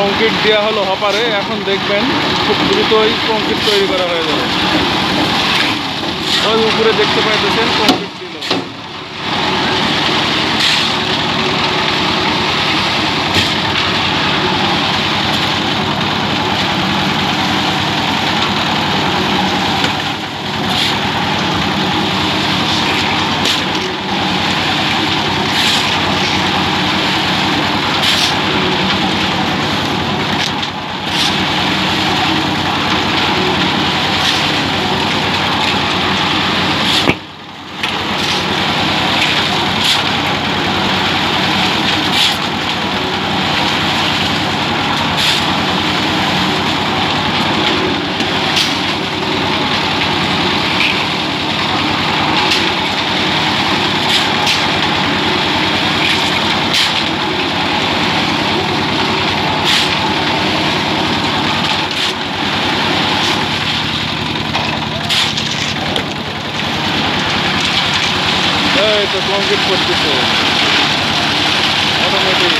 Concrete দেওয়া হলো হপারে, এখন দেখবেন খুব দ্রুতই কংক্রিট তৈরি করা হয়ে যাবে। ওই উপরে দেখতে পাইতেছেন কংক্রিট দিল। এই তো কংক্রিট করতেছে অটোমেটিক।